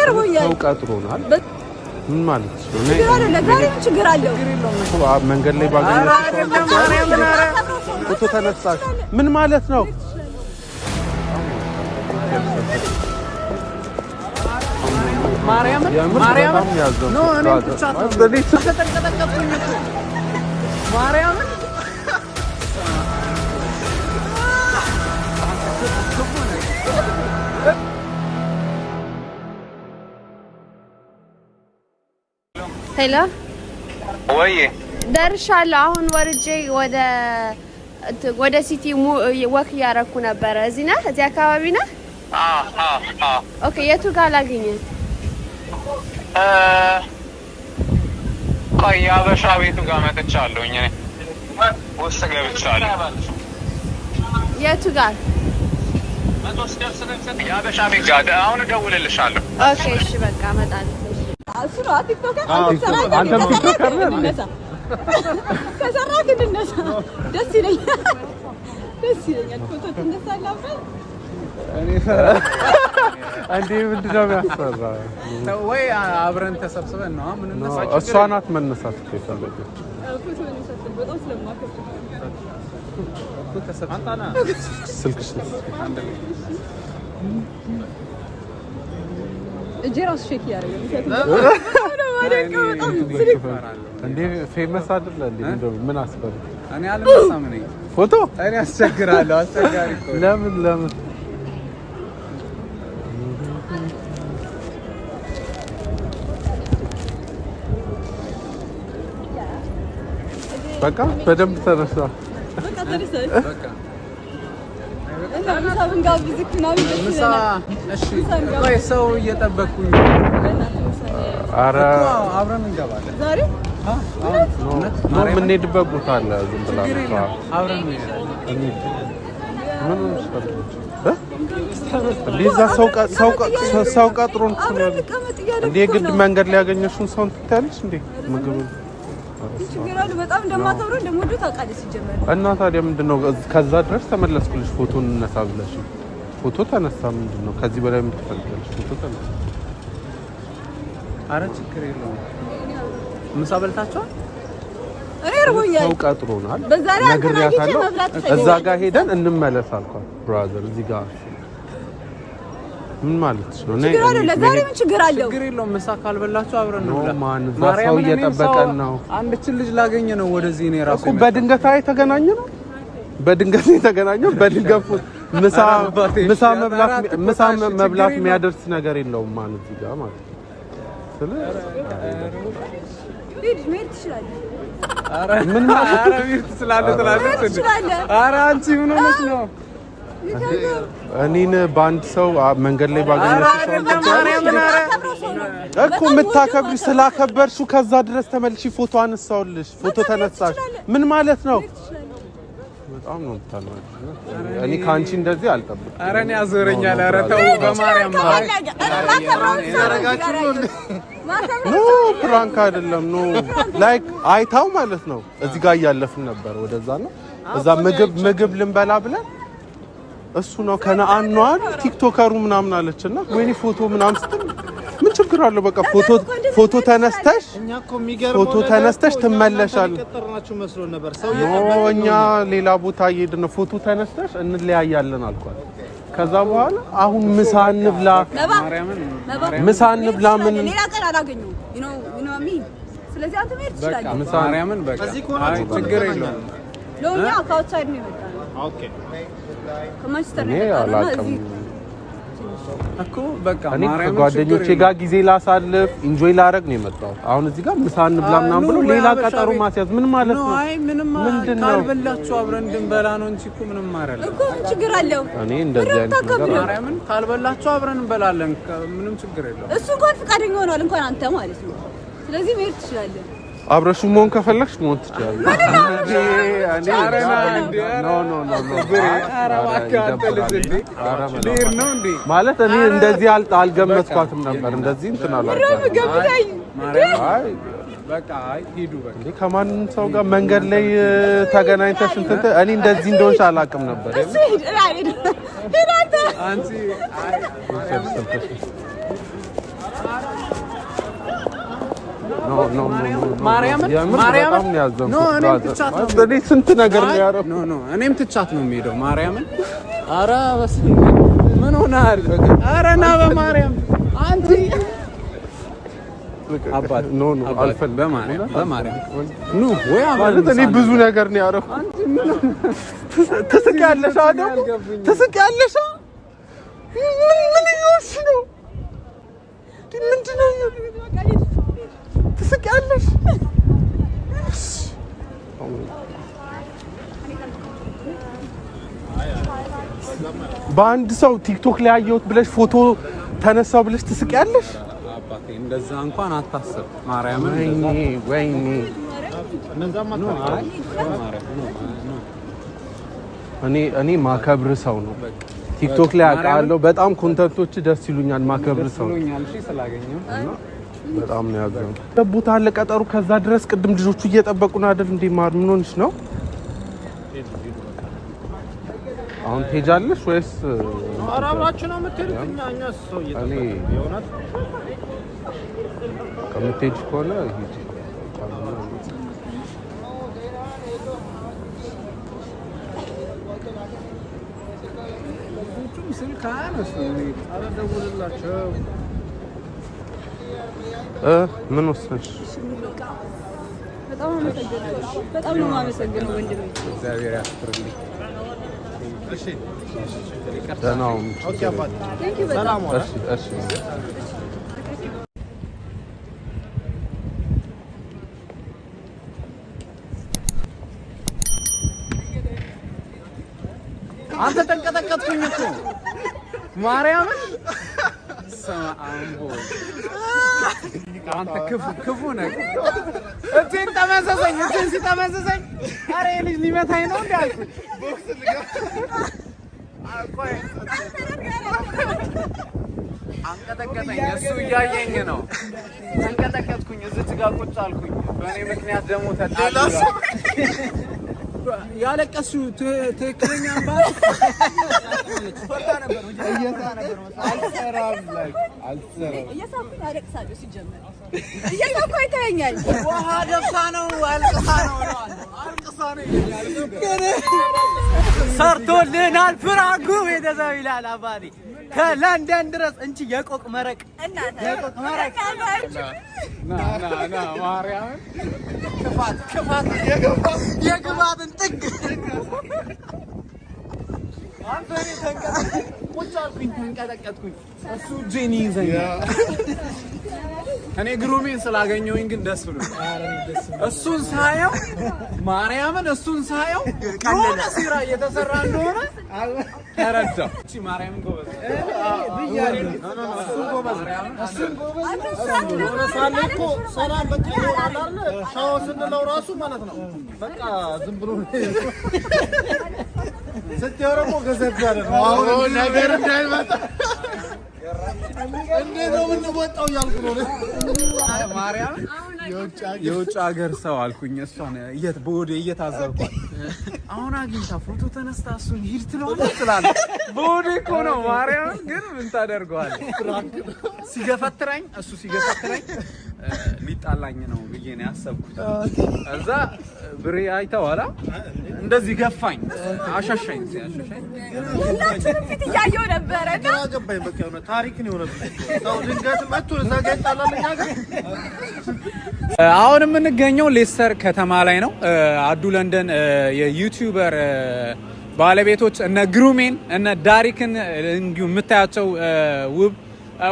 ሰው ቀጥሮናል ምን ማለት ነው ለዛሬ ችግር አለው መንገድ ላይ ባገኘሽ ፎቶ ተነሳሽ ምን ማለት ነው ማርያም ኖ እኔ ብቻት ነው ተጠቀጠቀጥኩኝ ማርያም ሄሎ ወይ ደርሻለሁ አሁን ወርጄ ወደ ሲቲ ወክ ያረኩ ነበር እዚህ ነህ እዚህ አካባቢ ነህ ኦኬ የቱ ጋር ላገኘ ቆይ አበሻ ቤቱ ጋር መጥቻለሁኝ እኔ ውስጥ ገብቻለሁ የቱ ጋር የአበሻ ቤት ጋር አሁን እደውልልሻለሁ ኦኬ እሺ በቃ እመጣለሁ አስራ ቲክቶክ አንተ ቲክቶክ አርነሳ ከሰራክ እንነሳ ደስ ይለኛል ፎቶ ትነሳለህ እኔ አንዴ ምንድነው የሚያስፈራው ወይ አብረን ተሰብስበን ነው ምን እንነሳ እሷ ናት መነሳት ከፈለገ ፎቶ እንነሳት በጣም ስለማከብር ተሰብስበን ስልክሽ እጄራስ ሼክ ያደርጋል እንዴ ፌመስ አይደለ እንዴ እንደው ምን አስፈራ እኔ አልመሳም ነኝ ፎቶ እኔ አስቸግራለሁ አስቸጋሪ እኮ ለምን በቃ በደንብ ተነሳ በቃ ምሳብን ጋብዝክ ምናምን ደስ ይለናል እሺ ቆይ ሰው እየጠበቅኩኝ ኧረ አብረን እንገባለን ዛሬ ነው የምንሄድበት ቦታ አለ ዝም ብላ አብረን ምን ሊዛ ሰው ቀጥሮን እንዴ ግድ መንገድ ላይ ያገኘሽውን ሰው ትታለሽ እንዴ ምግብ ይችላል በጣም እንደማታውረው እንደምወደው ታውቃለሽ ሲጀመር እና ታዲያ ምንድነው ከዛ ድረስ ተመለስኩልሽ ፎቶ እንነሳ ብለሽ ፎቶ ተነሳ ምንድነው ከዚህ በላይ የምትፈልጊያለሽ ፎቶ ተነሳ አረ ችግር የለውም ምሳ በልታችኋል እኔ እርቦኛል ሰው ቀጥሮናል በዛ ላይ ነግሬያታለሁ እዛ ጋር ሄደን እንመለስ አልኳት ብራዘር እዚህ ጋር ምን ማለት ነው ችግር አለ ለዛሬ ምን ችግር አለው ችግር የለውም ምሳ ካልበላችሁ አብረን እንብላ ማን ዛው እየጠበቀን ነው አንድችን ልጅ ላገኘ ነው ወደዚህ ነው ራሱ በድንገት የተገናኘው በድንገት ምሳ መብላት የሚያደርስ ነገር የለውም ማለት እዚህ ጋር ማለት ሜት ትችላለህ አረ ምን ማለት ነው ሜት ትችላለህ አረ አንቺ ምን ሆነሽ ነው እኔን በአንድ ሰው መንገድ ላይ ባገኘሽ እኮ የምታከብሪ ስላከበርሽው ከዛ ድረስ ተመልሺ ፎቶ አነሳውልሽ ፎቶ ተነሳሽ ምን ማለት ነው በጣም ነው ታላቅ እኔ ካንቺ እንደዚህ አልጠብቅም አረ እኔ አዞረኛል አረ ተው በማርያም ኖ ፕራንክ አይደለም ኖ ላይክ አይታው ማለት ነው እዚህ ጋር እያለፍን ነበር ወደዛ ነው እዛ ምግብ ልንበላ ብለን እሱ ነው ከነአን ነው ቲክቶከሩ ምናምን አለችና ወይኔ ፎቶ ምናምን ስትል ምን ችግር አለው በቃ ፎቶ ተነስተሽ ትመለሻለሽ ቀጠርናችሁ መስሎ ነበር ሰው እኛ ሌላ ቦታ እየሄድን ነው ፎቶ ተነስተሽ እንለያያለን አልኳት ከዛ በኋላ አሁን ምሳ እንብላ ምን ሌላ ቀን አላገኘው you know me ስለዚህ አንተ መሄድ ትችላለህ ማርያምን በቃ አይ ችግር የለውም ለኛ ከአውትሳይድ ነው የመጣው ኦኬ ከማንቸስተር ነው የመጣው እኮ በቃ ማርያም ጓደኞቼ ጋር ጊዜ ላሳልፍ ኢንጆይ ላረግ ነው የመጣው አሁን እዚህ ጋር ምሳ እንብላ ምናምን ብሎ ሌላ ቀጠሮ ማስያዝ ምን ማለት ነው አይ ምንም ካልበላችሁ አብረን እንድንበላ ነው እንጂ እኮ ምንም አይደለም እኮ ችግር አለው እኔ እንደዚህ አይነት ነገር ማርያምን ካልበላችሁ አብረን እንበላለን ምንም ችግር የለውም እሱ እንኳን ፈቃደኛ ሆኗል እንኳን አንተ ማለት ነው ስለዚህ መሄድ ትችላለህ አብረሽ መሆን ከፈለግሽ መሆን ትችላለሽ ማለት እኔ እንደዚህ አልገመትኳትም ነበር እንደዚህ እንትን አላልኩም በቃ ሂዱ በቃ ከማንም ሰው ጋር መንገድ ላይ ተገናኝተሽ እንትን እኔ እንደዚህ እንደሆንሽ አላውቅም ነበር ማርያምን በጣም ነው ያዘንኩት። እኔ ስንት ነገር ነው ያደረኩት። እኔም ትቻት ነው የምሄደው ማርያምን። ኧረ በስመ አብ ምን ሆነሃል? ኧረ ና በማርያም አንቺ አባት አልፈልግም። በማርያም ኑ ወይ ማለት እኔ ብዙ ነገር ነው ያደረኩት። ትስቂያለሽ አይደል? ትስቂያለሽ። ምን ይሆንሽ ነው? ምንድን ነው ትስቂያለሽ? በአንድ ሰው ቲክቶክ ላይ ያየሁት ብለሽ ፎቶ ተነሳው ብለሽ ትስቂያለሽ? አባቴ እንደዛ እንኳን አታስብ ማርያምን። ወይኔ እኔ ማከብር ሰው ነው። ቲክቶክ ላይ አውቃለሁ። በጣም ኮንተንቶች ደስ ይሉኛል። ማከብር ሰው በጣም ነው ያዘንኩት። ቦታ አለ ቀጠሩ። ከዛ ድረስ ቅድም ልጆቹ እየጠበቁን አይደል? እንዴ ማር ምን ሆነሽ ነው? አሁን ትሄጃለሽ ወይስ አራባችሁ ነው የምትሄዱት? እኛ ሰው እየጠበቀ የሆነት ከምትሄጂ ከሆነ ሂጂ። ስልክ አያነሱም። አልደውልላቸው። ምን ወሰንሽ? በጣም ነው የማመሰግነው ወንድሜ። እግዚአብሔር ያክብርልኝ። እሺ ደህና ሁኑ። ኦኬ አባት ቴንክ ዩ በጣም እሺ አንተ ተንቀጠቀጥኩኝ እኮ ማርያምን። ሰማአምቦ አንተ ክፉ ነህ። እጄን ጠመዘዘኝ። እጄን ሲጠመዘዘኝ ኧረ ልጅ ሊመታኝ ነው እንዴ አልኩኝ። ቦክስ አንቀጠቀጠኝ። እሱ እያየኝ ነው። ተንቀጠቀጥኩኝ። እዚች ጋር ቁጭ አልኩኝ። በእኔ ምክንያት ደግሞ ተጣላ። ያለቀሱ ትክክለኛ ባል ውሃ ደፍታ ነው አልቅሳ ነው ሰርቶልናል ፍራንኩ ቤተሰብ ይላል አባቴ። ከለንደን ድረስ እንቺ የቆቅ መረቅ ና ማርያምን ክፋት የግባትን ጥግ አንተ ቁጭ አልኩኝ። ተንቀጠቀጥኩኝ። እሱ እጄን ይዘኛል። እኔ ግሩሜን ስላገኘሁኝ ግን ደስ ብሎ እሱን ሳየው ማርያምን የሆነ ሴራ እየተሰራ እንደሆነ ተረዳሁ። እቺ ማርያምን ጎበዝ ሰላም በቃ ይሆናል አይደል? ሻው ስንለው ራሱ ማለት ነው በቃ ዝም ብሎ ስትያረቆ ገዘብ ያለ ነው። አሁን ነገር እንዳይመጣ እንዴት ነው የምንወጣው እያልኩ ነው። ማርያም የውጭ ሀገር ሰው አልኩኝ። እሷን በወዴ እየታዘብኳት አሁን አግኝታ ፎቶ ተነስታ እሱን ሂድ ትላለች። በወዴ እኮ ነው ማርያም። ግን ምን ታደርገዋለህ? ሲገፈትረኝ ሊጣላኝ ነው ብዬ ነው ያሰብኩት። እዛ ብሬ አይተዋላ እንደዚህ ገፋኝ፣ አሻሻኝ። ሁላችንም ፊት እያየሁ ነበረ። ግራ ገባኝ። በቃ የሆነ ታሪክ ነው የሆነብኝ። ሰው ድንገት መጥቶ እዛ ጋር ይጣላል። እኛ ጋር አሁን የምንገኘው ሌስተር ከተማ ላይ ነው። አዱ ለንደን የዩቲዩበር ባለቤቶች እነ ግሩሜን እነ ዳሪክን እንዲሁም የምታያቸው ውብ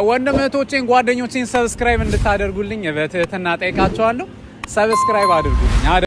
ወንድም እህቶቼን ጓደኞቼን ሰብስክራይብ እንድታደርጉልኝ በትህትና ጠይቃቸዋለሁ። ሰብስክራይብ አድርጉልኝ።